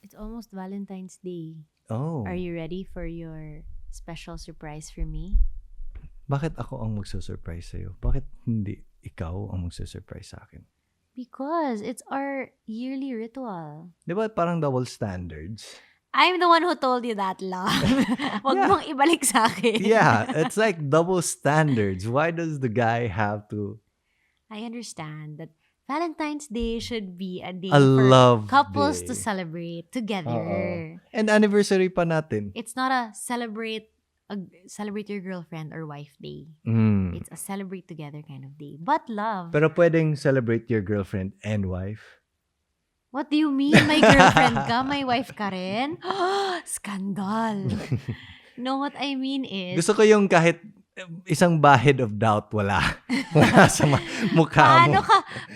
It's almost Valentine's Day. Oh. Are you ready for your special surprise for me? Bakit ako ang magsusurprise sa'yo? Bakit hindi ikaw ang magsusurprise sa akin? Because it's our yearly ritual. Di ba parang double standards? I'm the one who told you that, love. Wag mong ibalik sa akin. Yeah, it's like double standards. Why does the guy have to... I understand that Valentine's Day should be a day A for love couples day. to celebrate together. And anniversary pa natin. It's not a celebrate your girlfriend or wife day. It's a celebrate together kind of day. But love. Pero pwedeng celebrate your girlfriend and wife. What do you mean? My girlfriend ka? My wife ka rin? Scandal. No, what I mean is... Gusto ko yung kahit isang bahid of doubt wala. Wala sa mukha mo.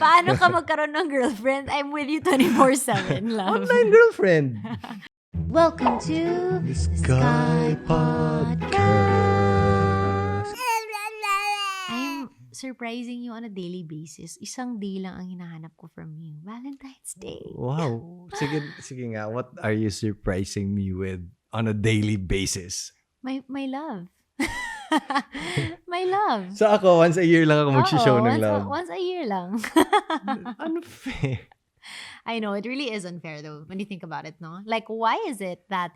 Paano ka magkaroon ng girlfriend? I'm with you 24/7, love. Online girlfriend. Welcome to The SKYPODCAST. I'm surprising you on a daily basis. Isang day lang ang hinahanap ko from you. Valentine's Day. Wow. Sige nga, what are you surprising me with on a daily basis? My love. My love. So ako, once a year lang ako mag-show ng love. Once a year lang. Unfair. I know, it really is unfair though, when you think about it, no? Like, why is it that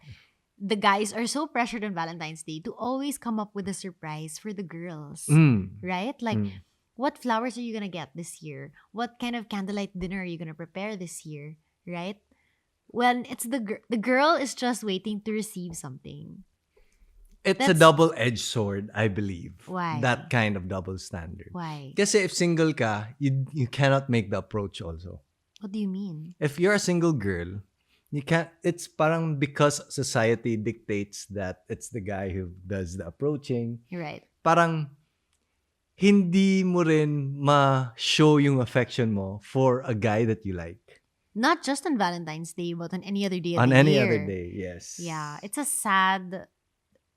the guys are so pressured on Valentine's Day to always come up with a surprise for the girls? Right? Like, what flowers are you gonna get this year? What kind of candlelight dinner are you gonna prepare this year? Right? When it's the girl is just waiting to receive something. It's a double-edged sword, I believe. Why? That kind of double standard. Why? Kasi if single ka, you cannot make the approach also. What do you mean? If you're a single girl, you can't, it's parang because society dictates that it's the guy who does the approaching. You're right. Parang hindi mo rin ma-show yung affection mo for a guy that you like. Not just on Valentine's Day, but on any other day of On the any year. other day, yes. Yeah, it's a sad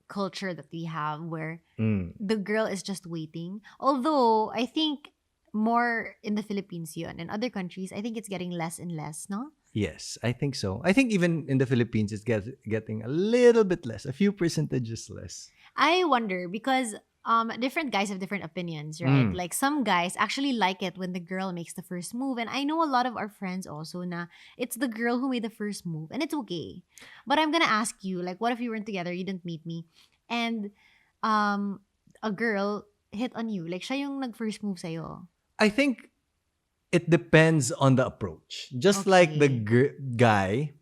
culture that we have where the girl is just waiting. Although, I think more in the Philippines yun. In other countries, I think it's getting less and less, no? Yes, I think so. I think even in the Philippines, it's getting a little bit less, a few percentages less. I wonder because different guys have different opinions, right? Like some guys actually like it when the girl makes the first move. And I know a lot of our friends also na it's the girl who made the first move. And it's okay. But I'm gonna ask you, like, what if you weren't together, you didn't meet me, and a girl hit on you? Like, siya yung nag-first move sa'yo. I think it depends on the approach. Just like the guy,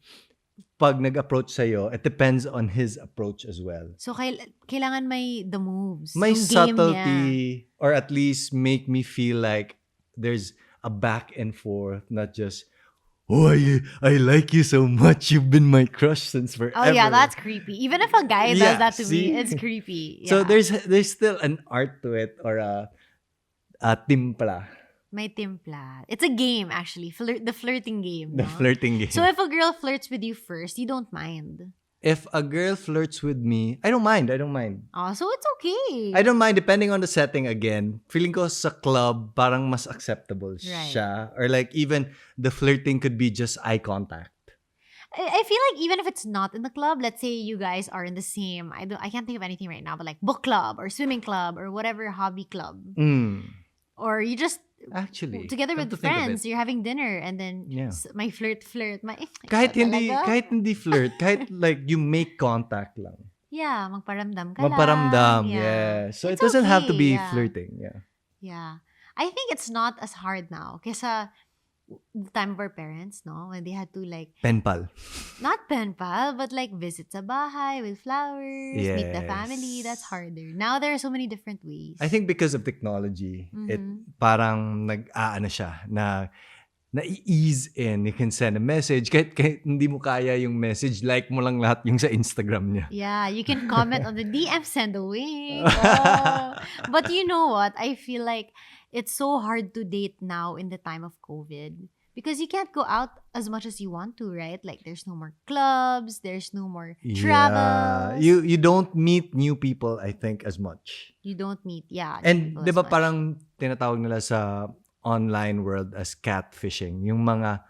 pag nag-approach sa'yo, it depends on his approach as well. So, kailangan may the moves. May yung game subtlety, niya. or at least make me feel like there's a back and forth, not just, oh, I like you so much. You've been my crush since forever. Oh yeah, that's creepy. Even if a guy does that to me, it's creepy. Yeah. So there's still an art to it, or a timpla. May timpla. It's a game, actually. The flirting game. The no? flirting game. So if a girl flirts with you first, you don't mind. If a girl flirts with me, I don't mind. Oh, so it's okay. I don't mind depending on the setting again. Feeling ko sa club, parang mas acceptable siya. Or like even the flirting could be just eye contact. I feel like even if it's not in the club, let's say you guys are in the same, I can't think of anything right now, but like book club or swimming club or whatever hobby club. Or you just actually together with friends, you're having dinner and then my flirt. Kahit hindi flirt, kahit like you make contact lang. Yeah, magparamdam ka lang. Yeah. Yeah. So it's it doesn't have to be yeah. flirting. Yeah. Yeah. I think it's not as hard now. Kesa the time of our parents, no? When they had to like... Penpal. Not penpal, but like visit sa bahay with flowers, meet the family. That's harder. Now there are so many different ways. I think because of technology, it parang nag-aano siya, na-ease in. You can send a message. Kahit hindi mo kaya yung message, like mo lang lahat yung sa Instagram niya. Yeah, you can comment on the DM, send a wink. Oh. But you know what? I feel like it's so hard to date now in the time of COVID because you can't go out as much as you want to, right? Like there's no more clubs, there's no more travel. You don't meet new people, I think, as much. You don't meet, And di ba parang tinatawag nila sa online world as catfishing, yung mga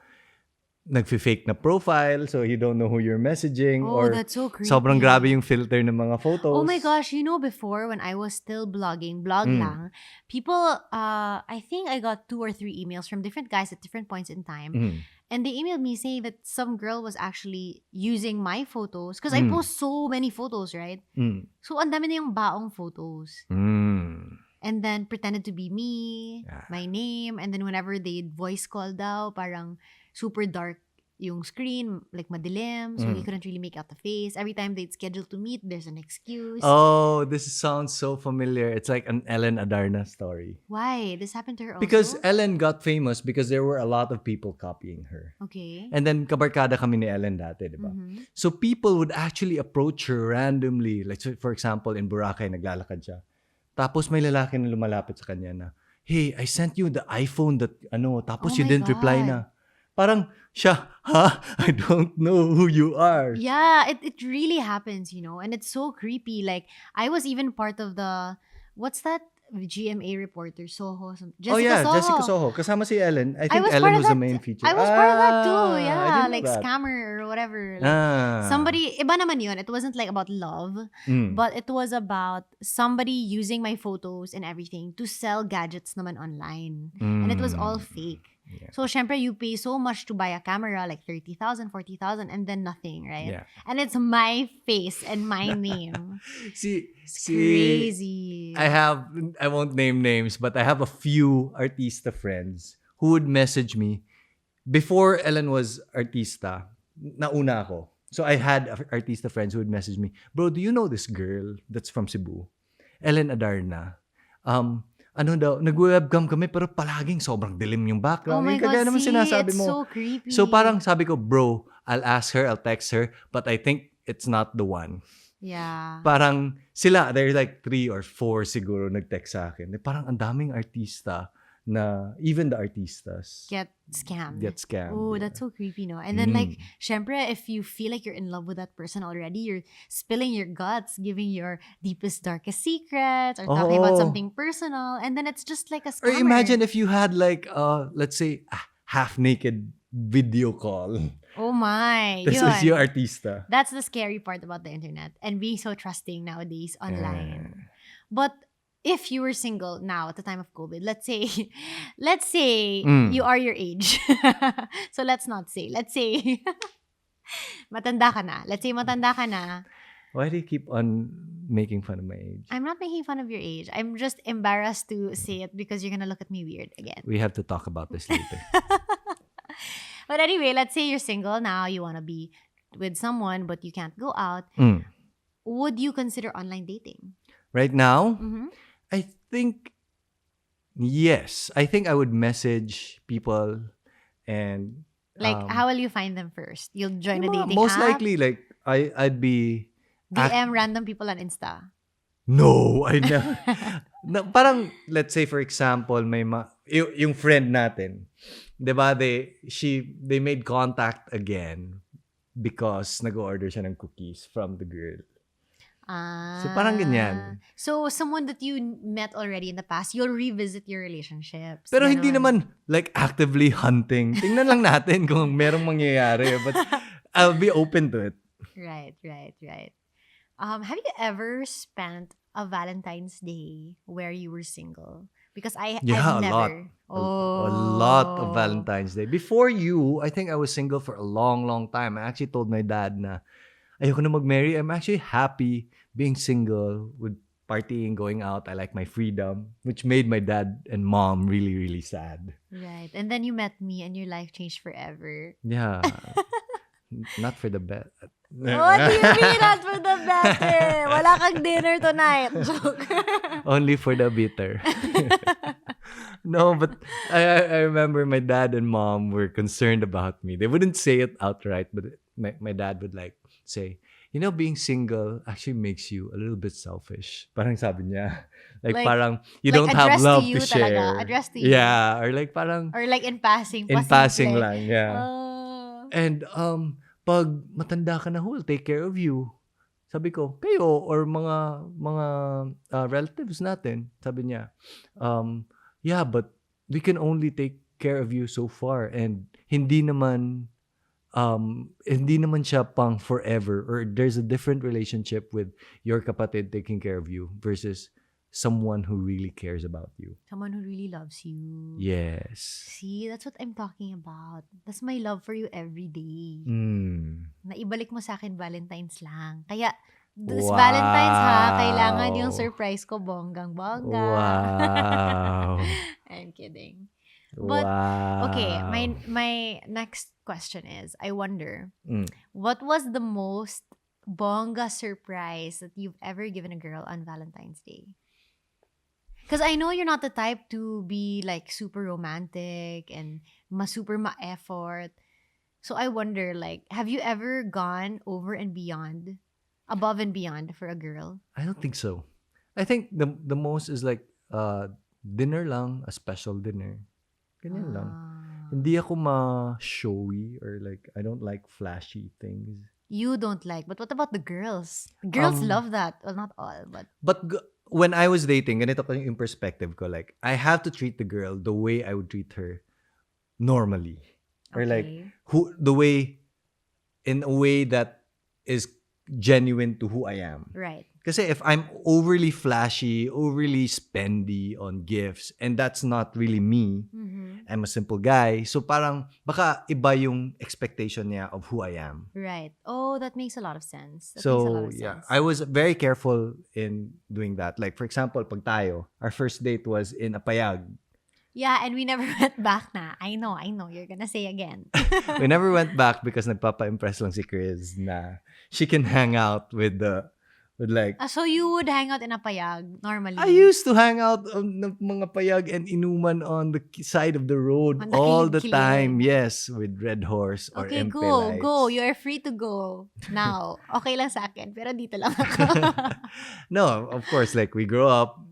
nagfi-fake na profile so you don't know who you're messaging. Oh, or that's so creepy. sobrang grabe yung filter ng mga photos. Oh my gosh, before when I was still blogging, blog lang, people, I think I got 2 or 3 emails from different guys at different points in time. And they emailed me saying that some girl was actually using my photos because I post so many photos, right? So, ang dami na yung baong photos. And then pretended to be me, my name, and then whenever they'd voice call daw, parang super dark yung screen, like madilim, so you couldn't really make out the face. Every time they'd schedule to meet, there's an excuse. Oh, this sounds so familiar. It's like an Ellen Adarna story. Why? This happened to her also? Because Ellen got famous because there were a lot of people copying her. Okay. And then kabarkada kami ni Ellen dati, di ba? So people would actually approach her randomly. Like so for example, in Boracay, naglalakad siya. Tapos may lalaki na lumalapit sa kanya na, hey, I sent you the iPhone that, tapos you didn't reply na. Parang siya, I don't know who you are. Yeah, it really happens, and it's so creepy. Like, I was even part of the, what's that GMA reporter, Soho? Jessica Soho. Kasama si Ellen. I think Ellen was the main feature. I was part of that too, yeah. Like, scammer or whatever. Like, somebody, iba naman yun. It wasn't like about love, but it was about somebody using my photos and everything to sell gadgets naman online. And it was all fake. Yeah. So, syempre, you pay so much to buy a camera, like 30,000, 40,000, and then nothing, right? Yeah. And it's my face and my name. It's crazy. I won't name names, but I have a few artista friends who would message me. Before Ellen was artista, nauna ako. So, I had artista friends who would message me, bro, do you know this girl that's from Cebu? Ellen Adarna. Nag-webcam kami pero palaging sobrang dilim yung background. Oh my God, naman sinasabi it's mo. so creepy. So parang sabi ko, bro, I'll ask her, I'll text her, but I think it's not the one. Yeah. Parang sila, they're like 3 or 4 siguro nag-text sa akin. Parang ang daming artista na even the artistas get scammed. Oh, that's so creepy, no? And then like, syempre, if you feel like you're in love with that person already, you're spilling your guts, giving your deepest, darkest secrets, or talking about something personal, and then it's just like a scammer. Or imagine if you had like, let's say, a half-naked video call. Oh my. This is your artista. That's the scary part about the internet and being so trusting nowadays online. But if you were single now at the time of COVID, let's say you are your age. So let's not say. Let's say matanda ka na. Let's say matanda ka na. Why do you keep on making fun of my age? I'm not making fun of your age. I'm just embarrassed to say it because you're gonna look at me weird again. We have to talk about this later. But anyway, let's say you're single now. You want to be with someone, but you can't go out. Would you consider online dating? Right now? I think, yes. I think I would message people and... Like, how will you find them first? You'll join a dating most app? likely, like, I'd be... DM random people on Insta? No, I never... parang, let's say, for example, may yung friend natin, diba, they made contact again because nag-order siya ng cookies from the girl. So parang ganyan. So someone that you met already in the past, you'll revisit your relationships. Pero hindi naman like actively hunting. Tingnan lang natin kung merong mangyayari. But I'll be open to it. Right. Have you ever spent a Valentine's Day where you were single? Because I've never. A lot of Valentine's Day. Before you, I think I was single for a long, long time. I actually told my dad na ayoko na mag-marry. I'm actually happy being single with partying, going out. I like my freedom, which made my dad and mom really, really sad. Right. And then you met me and your life changed forever. Yeah. Not for the better. What do you mean not for the better? Wala kang dinner tonight. Joke. Only for the bitter. No, but I remember my dad and mom were concerned about me. They wouldn't say it outright, but my dad would like say, being single actually makes you a little bit selfish. Parang sabi niya. Like parang you don't have love to share. Talaga. Address to you. Yeah, or like parang... Or like in passing. In passing lang, yeah. And pag matanda ka na, who will take care of you? Sabi ko, kayo or mga relatives natin. Sabi niya, yeah, but we can only take care of you so far and hindi naman hindi naman siya pang forever, or there's a different relationship with your kapatid taking care of you versus someone who really cares about you. Someone who really loves you. Yes. See, that's what I'm talking about. That's my love for you every day. Naibalik mo sa akin Valentines lang. Kaya, this Valentines ha, kailangan yung surprise ko bonggang-bongga. Wow. I'm kidding. But, okay, my next question is, I wonder, what was the most bongga surprise that you've ever given a girl on Valentine's Day? Because I know you're not the type to be like super romantic and super ma-effort. So I wonder, like, have you ever gone over and beyond, above and beyond for a girl? I don't think so. I think the most is like dinner lang, a special dinner. Ganyan lang. Hindi ako ma-showy or like, I don't like flashy things. You don't like, but what about the girls? Girls love that. Well, not all, but... When I was dating, ganito ko yung perspective ko, like, I have to treat the girl the way I would treat her normally. Or like, in a way that is genuine to who I am. Right. Kasi if I'm overly flashy, overly spendy on gifts, and that's not really me, I'm a simple guy, so parang baka iba yung expectation niya of who I am. Right. Oh, that makes a lot of sense. I was very careful in doing that. Like, for example, pag tayo, our first date was in a payag. Yeah, and we never went back na. I know, you're gonna say again. We never went back because nagpapa-impress lang si Kryz na she can hang out with like... So you would hang out in a payag normally? I used to hang out on the mga payag and inuman on the side of the road all the time. Yes, with Red Horse or MP Lights. Go. You are free to go now. Okay lang sa akin, pero dito lang ako. No, of course, like we grew up,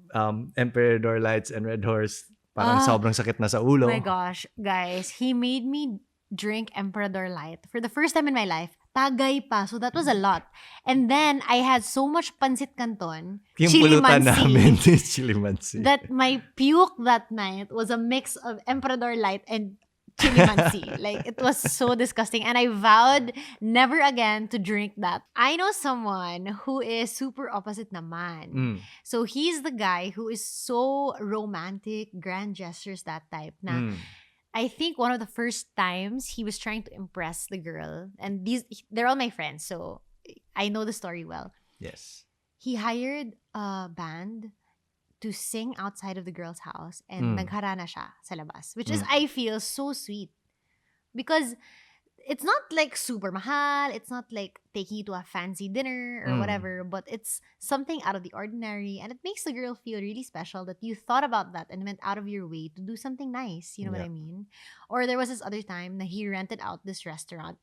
Emperador Lights and Red Horse, parang sobrang sakit na sa ulo. Oh my gosh, guys, he made me drink Emperador Light for the first time in my life. Tagay pa. So that was a lot. And then, I had so much pancit canton, yung pulutan namin is chili mansi, that my puke that night was a mix of Emperador Light and chili mansi. Like, it was so disgusting. And I vowed never again to drink that. I know someone who is super opposite naman. So he's the guy who is so romantic, grand gestures, that type na... I think one of the first times he was trying to impress the girl, and they're all my friends, so I know the story well. Yes. He hired a band to sing outside of the girl's house, and nagharana siya sa labas, which is, I feel, so sweet. Because it's not like super mahal, it's not like taking you to a fancy dinner or whatever, but it's something out of the ordinary, and it makes the girl feel really special that you thought about that and went out of your way to do something nice, you know what I mean? Or there was this other time that he rented out this restaurant,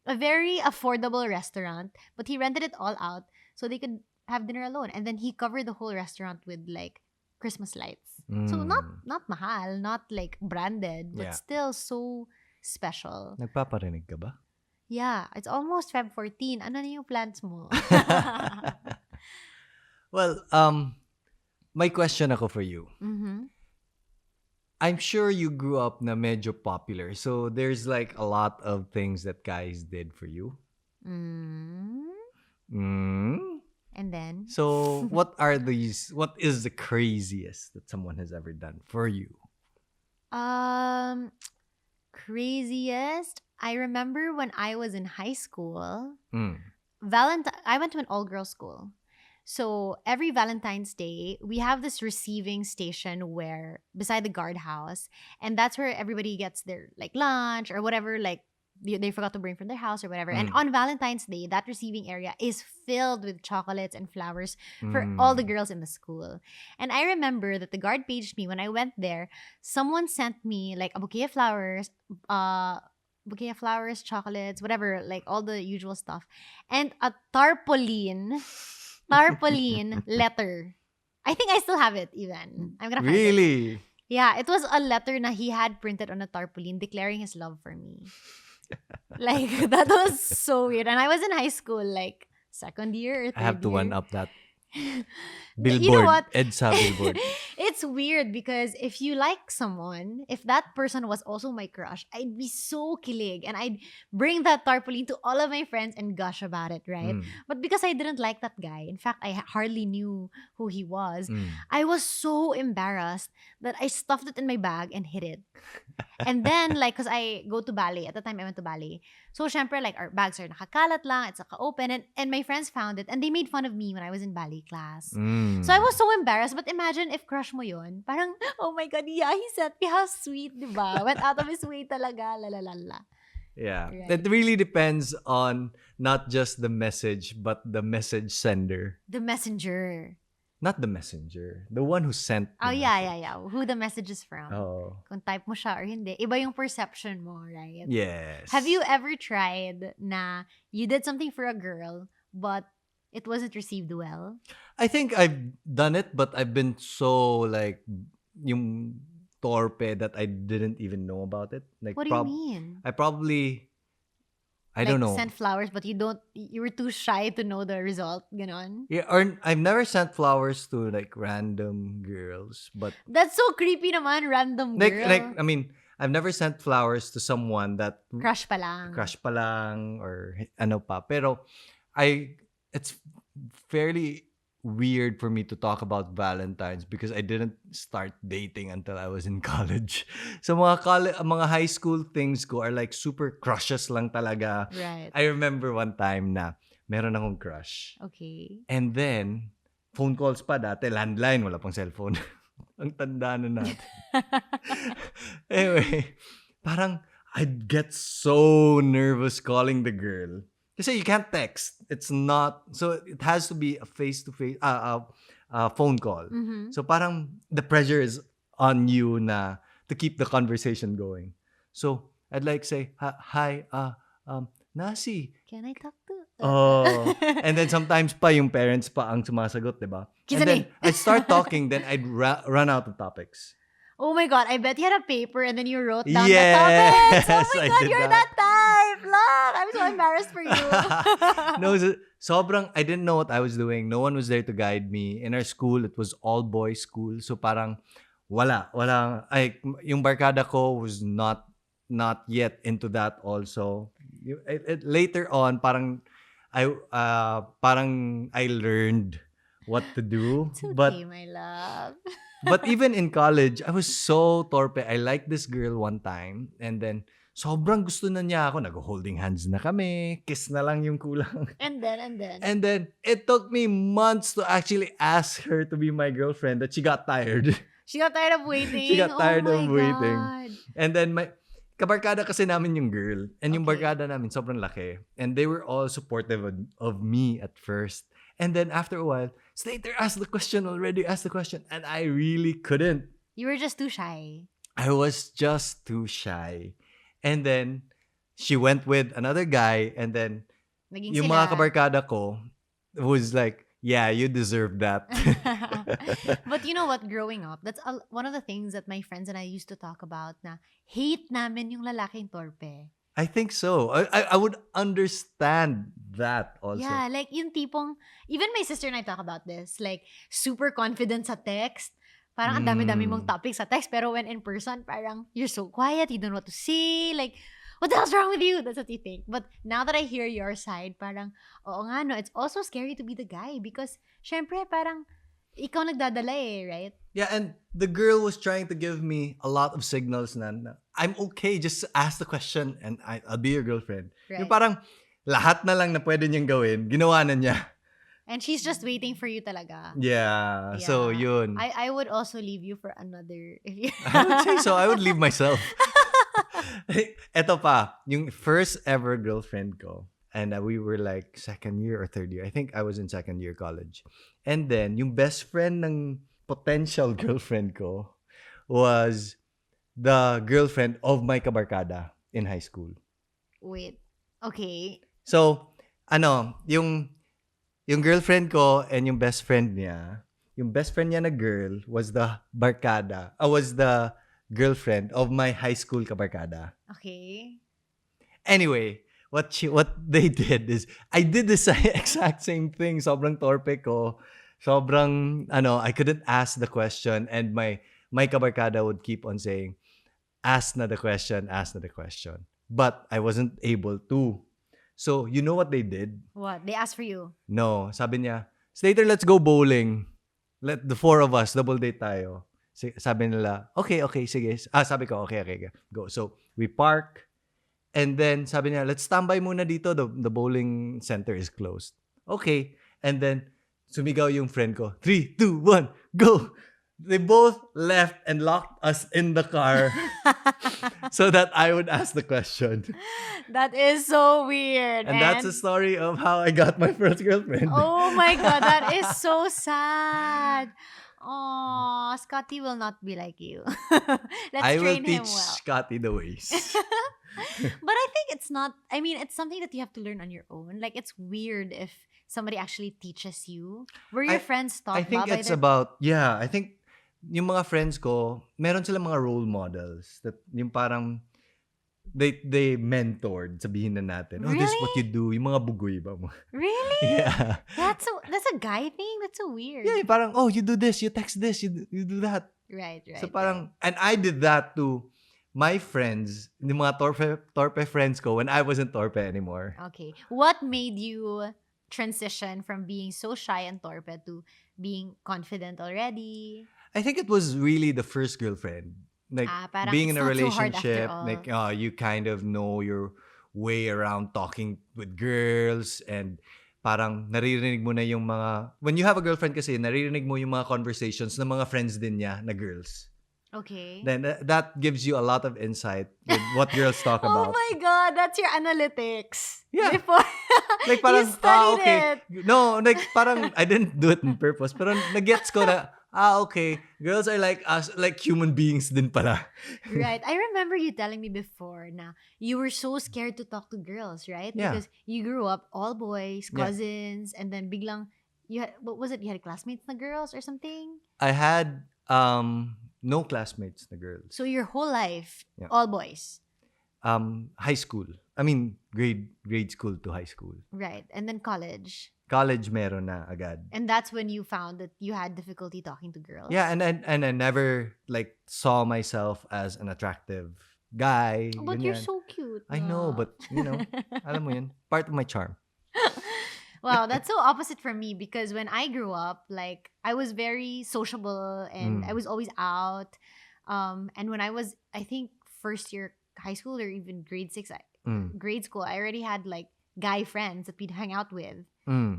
a very affordable restaurant, but he rented it all out so they could have dinner alone, and then he covered the whole restaurant with like Christmas lights. So not mahal, not like branded, but still so special. Nagpaparinig ka ba? Yeah, it's almost Feb 14. Ano na yung plans mo? Well, may question ako for you. I'm sure you grew up na medyo popular, so there's like a lot of things that guys did for you. And then? So, what is the craziest that someone has ever done for you? Craziest? I remember when I was in high school, I went to an all-girls school. So every Valentine's Day, we have this receiving station where beside the guardhouse, and that's where everybody gets their like lunch or whatever, like they forgot to bring from their house or whatever. And on Valentine's Day, that receiving area is filled with chocolates and flowers for all the girls in the school. And I remember that the guard paged me when I went there. Someone sent me like a bouquet of flowers, chocolates, whatever, like all the usual stuff, and a tarpaulin letter. I think I still have it even. I'm gonna find it. Really? Yeah, it was a letter na he had printed on a tarpaulin declaring his love for me. Like, that was so weird. And I was in high school, like, second year or third year. I have to one-up that. Billboard. You know what? EDSA billboard. It's weird because if you like someone, if that person was also my crush, I'd be so kilig and I'd bring that tarpaulin to all of my friends and gush about it, right? But because I didn't like that guy, in fact, I hardly knew who he was, I was so embarrassed that I stuffed it in my bag and hid it. And then, like, because I go to ballet, at the time I went to ballet. So, syempre, like, our bags are nakakalat lang, it's naka-open, and my friends found it, and they made fun of me when I was in ballet class. So, I was so embarrassed, but imagine if crush mo yun, parang, oh my God, yeah, he sent me, how sweet, diba? Went out of his way talaga, la la la la. Yeah. Right. It really depends on not just the message, but the message sender. The messenger. Not the messenger. The one who sent the message. Yeah. Who the message is from. Oh. Kung type mo siya or hindi. Iba yung perception mo, right? Yes. Have you ever tried na you did something for a girl, but it wasn't received well? I think I've done it, but I've been so like yung torpe that I didn't even know about it. Like, What do you mean? I probably, I don't know. Sent flowers, but you were too shy to know the result, ganon? Yeah, or I've never sent flowers to like random girls, but That's so creepy naman, random girl. like I mean, I've never sent flowers to someone that Crush pa lang. crush pa lang or ano pa. Pero it's fairly weird for me to talk about Valentines because I didn't start dating until I was in college. So mga high school things ko are like super crushes lang talaga. Right. I remember one time na meron akong crush. Okay. And then, phone calls pa dati, landline, wala pang cellphone. Ang tanda na natin. Anyway, parang I'd get so nervous calling the girl. Kasi you can't text. It's not, so it has to be a face-to-face, phone call. So parang the pressure is on you na to keep the conversation going. So I'd like say, hi, Nasi. Can I talk to? Oh. And then sometimes pa yung parents pa ang sumasagot, diba? And then I'd start talking, then I'd run out of topics. Oh my God, I bet you had a paper and then you wrote down Yes, the topics. Oh my I God, did you're that. that type. Look, I'm so embarrassed for you. No, sobrang, I didn't know what I was doing. No one was there to guide me. In our school, it was all boys school. So parang wala. Yung barkada ko was not yet into that also. Later on, parang I learned what to do. It's okay, but my love. But even in college, I was so torpe. I liked this girl one time. And then, sobrang gusto na niya ako. Nag-holding hands na kami. Kiss na lang yung kulang. And then? And then, it took me months to actually ask her to be my girlfriend that she got tired. She got tired of waiting. She got tired oh of my waiting. God. And then, kabarkada kasi namin yung girl. And yung Okay. barkada namin, sobrang laki. And they were all supportive of me at first. And then, after a while, Slater asked the question. And I really couldn't. You were just too shy. I was just too shy. And then, she went with another guy. And then, Naging yung sila. mga kabarkada ko was like, yeah, you deserve that. But you know what? Growing up, that's one of the things that my friends and I used to talk about na hate namin yung lalaking torpe. I think so. I would understand that also. Yeah, like yung tipong, even my sister and I talk about this, like super confident sa text. Parang ang dami-dami mong topics sa text, pero when in person, parang you're so quiet, you don't know what to say, like, what the hell's wrong with you? That's what you think. But now that I hear your side, parang, oo nga no, it's also scary to be the guy because, syempre, parang, ikaw nagdadala right? Yeah, and the girl was trying to give me a lot of signals na I'm okay, just ask the question and I'll be your girlfriend. Right. Yung parang lahat na lang na pwede niyang gawin, ginawa na niya. And she's just waiting for you talaga. Yeah, so yun. I would also leave you for another. If you... I would say so. I would leave myself. Eto pa, yung first ever girlfriend ko. And we were like second year or third year. I think I was in second year college. And then, yung best friend ng potential girlfriend ko was the girlfriend of my kabarkada in high school. Wait. Okay. So, yung girlfriend ko and yung best friend niya na girl was the girlfriend of my high school kabarkada. Okay. Anyway, what they did is I did the exact same thing. Sobrang torpe ko. Sobrang, I couldn't ask the question and my kabarkada would keep on saying, ask na the question, ask na the question. But I wasn't able to. So, you know what they did? What? They asked for you? No. Sabi niya, Slater, let's go bowling. Let the four of us, double date tayo. Sabi nila, okay, sige. Sabi ko, okay, go. So, we park. And then, sabi niya, let's standby muna dito. The bowling center is closed. Okay. And then, sumigaw yung friend ko. 3, 2, 1, go! They both left and locked us in the car so that I would ask the question. That is so weird. And that's the story of how I got my first girlfriend. Oh my God, that is so sad. Oh, Scotty will not be like you. I will train teach him well. Scotty the ways. But I think it's not, it's something that you have to learn on your own. Like, it's weird if somebody actually teaches you. Were your friends taught I think it's about, I think yung mga friends ko, meron silang mga role models that yung parang they mentored, sabihin na natin. Really? Oh, this is what you do. Yung mga bugoy ba mo? Really? Yeah. That's a guy thing? That's so weird. Yeah, parang, oh, you do this, you text this, you do that. Right. So parang, and I did that to my friends, yung mga torpe friends ko when I wasn't torpe anymore. Okay. What made you transition from being so shy and torpe to being confident already? I think it was really the first girlfriend. Like, being in a relationship, like, you kind of know your way around talking with girls and parang naririnig mo na yung mga... When you have a girlfriend kasi, naririnig mo yung mga conversations ng mga friends din niya na girls. Okay. Then that gives you a lot of insight with what girls talk about. Oh my God, that's your analytics. Yeah. Before, like parang, you studied okay. it. No, like parang I didn't do it on purpose. Pero nagets ko na, okay. Girls are like us, like human beings din pala. Right. I remember you telling me before na you were so scared to talk to girls, right? Yeah. Because you grew up all boys, cousins, and then biglang, you had, what was it? You had classmates na girls or something? I had no classmates na girls. So your whole life, all boys? High school. I mean, grade school to high school. Right. And then college. College meron na agad. And that's when you found that you had difficulty talking to girls. Yeah, and I never like saw myself as an attractive guy. But ganyan. you're so cute. I know, but alam mo yun, part of my charm. Wow, that's so opposite from me because when I grew up, like I was very sociable and I was always out. And when I was, I think, first year high school or even grade 6, grade school, I already had like guy friends that we'd hang out with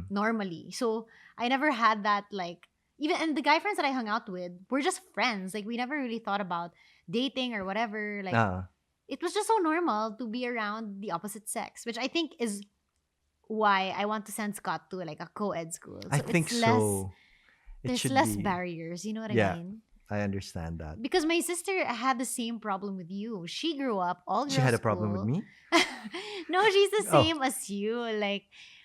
normally. So I never had that like, even, and the guy friends that I hung out with were just friends. Like we never really thought about dating or whatever. Like it was just so normal to be around the opposite sex, which I think is why I want to send Scott to like a co-ed school. So I think so. There's less barriers. You know what I mean? I understand that. Because my sister had the same problem with you. She grew up all girls She had a school. problem with me? No, she's the same as you. Like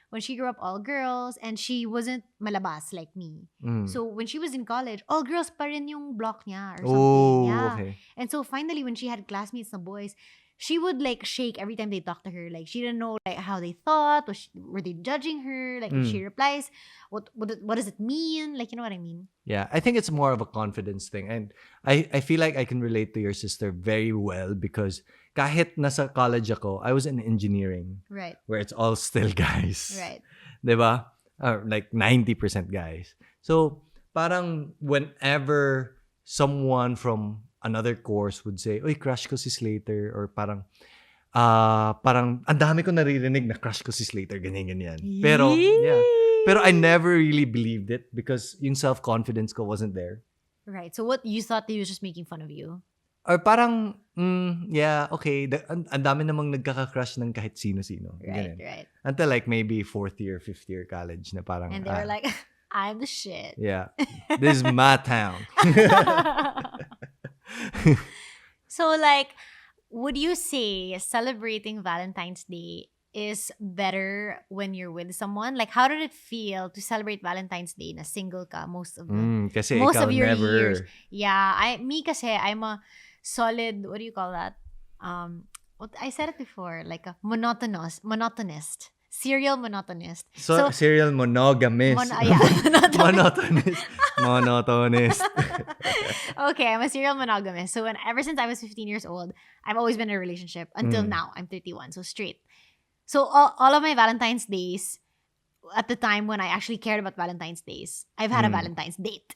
when she grew up all girls and she wasn't malabas like me. So when she was in college, all girls pa rin yung block niya or something. Okay. And so finally when she had classmates na boys, she would like shake every time they talked to her. Like she didn't know like how they thought. Were they judging her? Like if she replies, what does it mean? Like, you know what I mean? Yeah, I think it's more of a confidence thing. And I feel like I can relate to your sister very well because kahit nasa college ako, I was in engineering. Right. Where it's all still guys. Right. Diba? Or like 90% guys. So parang whenever someone from another course would say, "Oy, crush ko si Slater," or parang ang dami ko naririnig na crush ko si Slater, ganyan. Pero pero I never really believed it because yung self-confidence ko wasn't there. Right. So what you thought he was just making fun of you? Or parang okay, ang dami namang nagkaka-crush ng kahit sino-sino. Right. Until like maybe 4th year, 5th year college na parang and they were like, I'm the shit. Yeah. This is my town. So like, would you say celebrating Valentine's Day is better when you're with someone? Like, how did it feel to celebrate Valentine's Day na single ka most of your years? Yeah, kasi I'm a solid, what do you call that? What I said it before, like a monotonist. serial monotonist. So serial monogamist. Monotonist. Monotonist. Okay, I'm a serial monogamist. So ever since I was 15 years old, I've always been in a relationship until now. I'm 31, so straight. So all of my Valentine's days, at the time when I actually cared about Valentine's days, I've had a Valentine's date.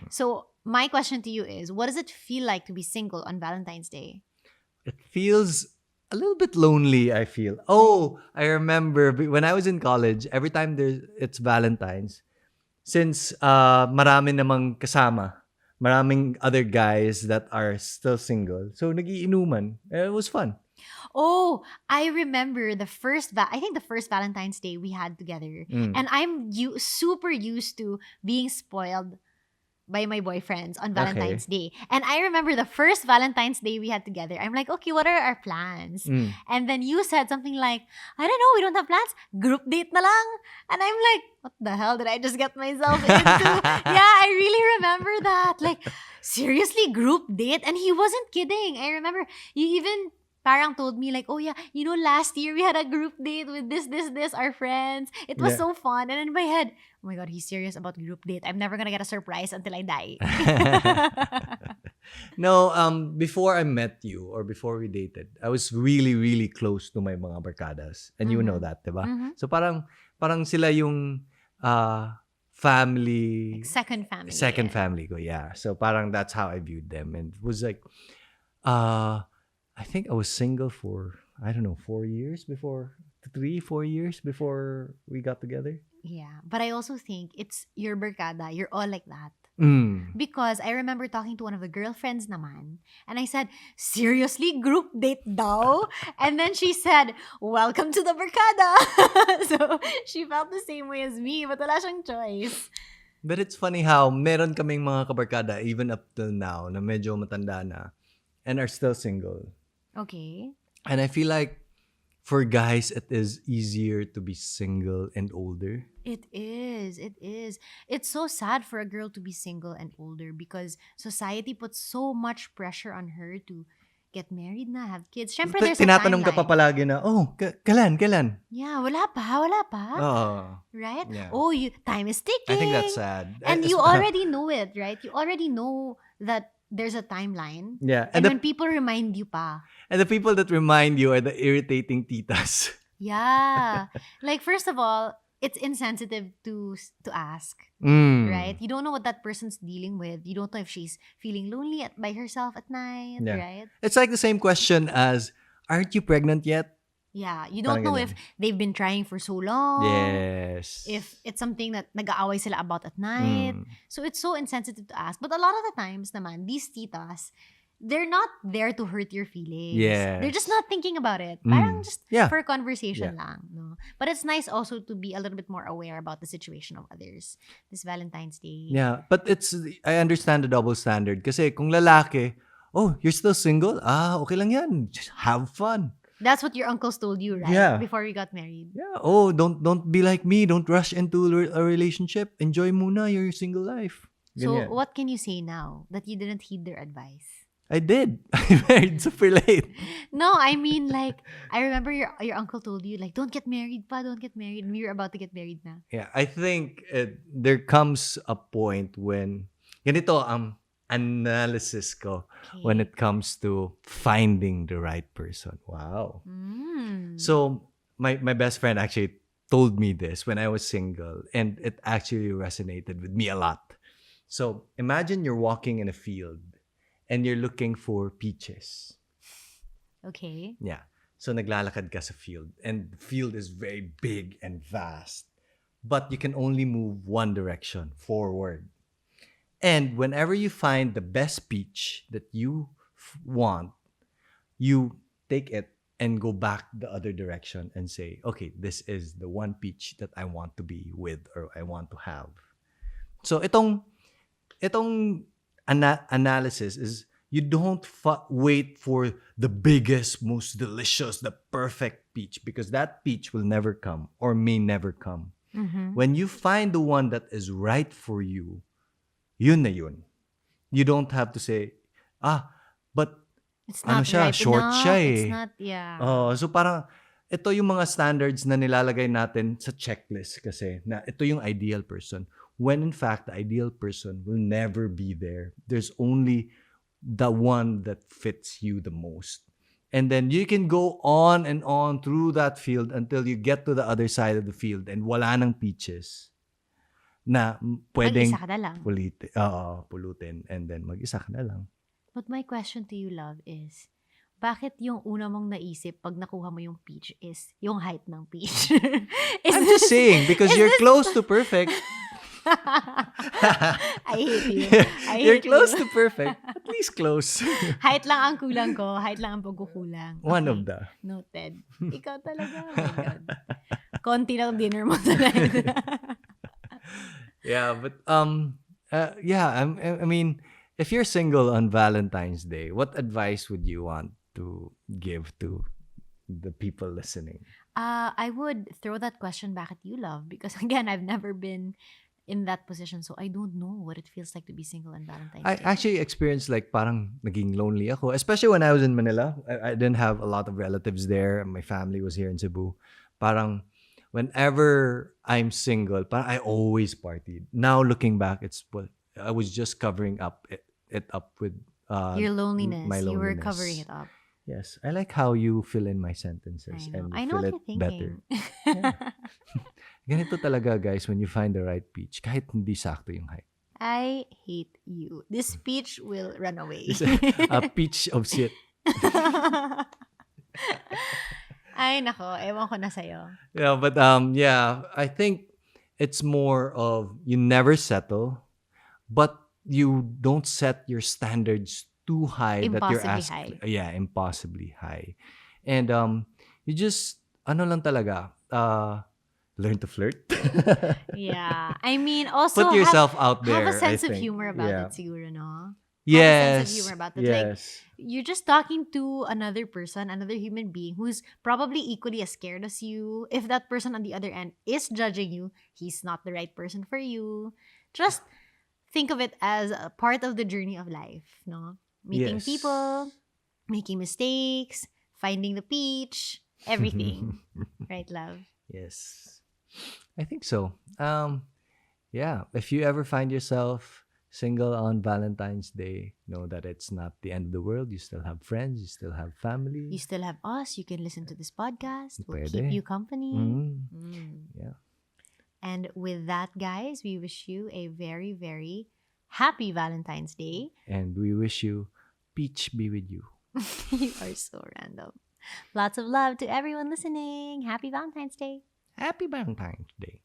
So my question to you is, what does it feel like to be single on Valentine's Day? It feels a little bit lonely, I feel. Oh, I remember when I was in college, every time it's Valentine's, since marami namang kasama, maraming other guys that are still single. So nagiinuman. It was fun. Oh, I remember I think the first Valentine's Day we had together. And I'm super used to being spoiled by my boyfriends on Valentine's Day. And I remember the first Valentine's Day we had together. I'm like, okay, what are our plans? And then you said something like, I don't know, we don't have plans. Group date na lang. And I'm like, what the hell did I just get myself into? Yeah, I really remember that. Like, seriously, group date? And he wasn't kidding. I remember you even parang told me like, oh yeah, you know, last year we had a group date with this, our friends. It was so fun. And in my head, oh my God, he's serious about group date. I'm never gonna get a surprise until I die. No, before I met you or before we dated, I was really, really close to my mga barkadas. And you know that, diba? So parang sila yung family. Like second family. Second family ko, yeah. So parang that's how I viewed them. And it was like, I think I was single for, I don't know, 4 years before, 3-4 years before we got together. Yeah. But I also think it's your barkada. You're all like that. Because I remember talking to one of the girlfriends naman. And I said, seriously, group date daw? And then she said, welcome to the barkada. So she felt the same way as me, but wala siyang choice. But it's funny how meron kaming mga kabarkada, even up till now, na medyo matanda na, and are still single. Okay. And I feel like for guys, it is easier to be single and older. It is. It's so sad for a girl to be single and older because society puts so much pressure on her to get married na, have kids. Syempre, there's a Tinatanong timeline. ka pa palagi na, oh, kailan? Yeah, wala pa. Oh. Right? Yeah. Oh, time is ticking. I think that's sad. And you already know it, right? You already know that there's a timeline. Yeah. And when people remind you pa. And the people that remind you are the irritating titas. Yeah. Like, first of all, it's insensitive to ask, right? You don't know what that person's dealing with. You don't know if she's feeling lonely by herself at night, right? It's like the same question as, aren't you pregnant yet? Yeah, you don't know if they've been trying for so long. Yes. If it's something that nag-aaway sila about at night. So it's so insensitive to ask. But a lot of the times naman, these titas, they're not there to hurt your feelings. Yes. They're just not thinking about it. Parang just for conversation lang. No? But it's nice also to be a little bit more aware about the situation of others. This Valentine's Day. Yeah, but I understand the double standard. Kasi kung lalaki, oh, you're still single? Okay lang yan. Just have fun. That's what your uncles told you, right? Yeah. Before we got married. Yeah. Oh, don't be like me. Don't rush into a relationship. Enjoy muna your single life. Ganyan. So, what can you say now that you didn't heed their advice? I did. I married super late. No, I mean, like, I remember your uncle told you, like, don't get married pa, don't get married. And you're about to get married na. Yeah, I think there comes a point when, ganito analysis ko when it comes to finding the right person. Wow. So, my best friend actually told me this when I was single, and it actually resonated with me a lot. So, imagine you're walking in a field and you're looking for peaches. Okay. Yeah. So, naglalakad ka sa field, and the field is very big and vast, but you can only move one direction, forward. And whenever you find the best peach that you want, you take it and go back the other direction and say, okay, this is the one peach that I want to be with or I want to have. So itong analysis is you don't wait for the biggest, most delicious, the perfect peach, because that peach will never come or may never come. When you find the one that is right for you, yun na yun. You don't have to say, but it's not siya, ripe short enough. siya eh. It's not, yeah. So parang ito yung mga standards na nilalagay natin sa checklist kasi na ito yung ideal person. When in fact, the ideal person will never be there. There's only the one that fits you the most. And then you can go on and on through that field until you get to the other side of the field and wala nang peaches na pwedeng Mag-isa ka na lang. pulutin and then mag-isa ka na lang. But my question to you, love, is, bakit yung una mong naisip pag nakuha mo yung peach is yung height ng peach? I'm just saying, because you're close to perfect. I hate you. You're close to perfect. At least close. Height lang ang kulang ko. Height lang ang pagkukulang. One Okay. of the. Noted. Ikaw talaga. Oh my God. Konti lang dinner mo tonight. Yeah, but I mean, if you're single on Valentine's Day, what advice would you want to give to the people listening? I would throw that question back at you, love, because again, I've never been in that position, so I don't know what it feels like to be single on Valentine's I Day. actually experienced like parang naging lonely ako, especially when I was in Manila. I didn't have a lot of relatives there. My family was here in Cebu. Parang whenever I'm single, parang I always partied. Now looking back, I was just covering up it up with Your loneliness. my You were loneliness. covering it up. Yes, I like how you fill in my sentences and I you know fill what it you're better. thinking. Ganito talaga, guys, when you find the right pitch, kahit hindi sakto yung height. I hate you. This speech will run away. It's a pitch of shit. Ay, nako. Ewan ko na sa'yo. Yeah, but I think it's more of you never settle, but you don't set your standards too high that you're Impossibly asked. Yeah, impossibly high. And you just lang talaga, learn to flirt. Yeah. I mean, also Put yourself out there. have a sense I of think. humor about Yeah. it, siguro, no? Yes. Have a sense of humor about it. Like, Yes. you're just talking to another person, another human being who's probably equally as scared as you. If that person on the other end is judging you, he's not the right person for you. Just think of it as a part of the journey of life, no? Meeting Yes. people, making mistakes, finding the peach, everything. Right, love? Yes. I think so. Yeah. If you ever find yourself single on Valentine's Day, know that it's not the end of the world. You still have friends. You still have family. You still have us. You can listen to this podcast. We'll Pwede. keep you company. Yeah. And with that, guys, we wish you a very, very happy Valentine's Day. And we wish you peach be with you. You are so random. Lots of love to everyone listening. Happy Valentine's Day. Happy Valentine's Day.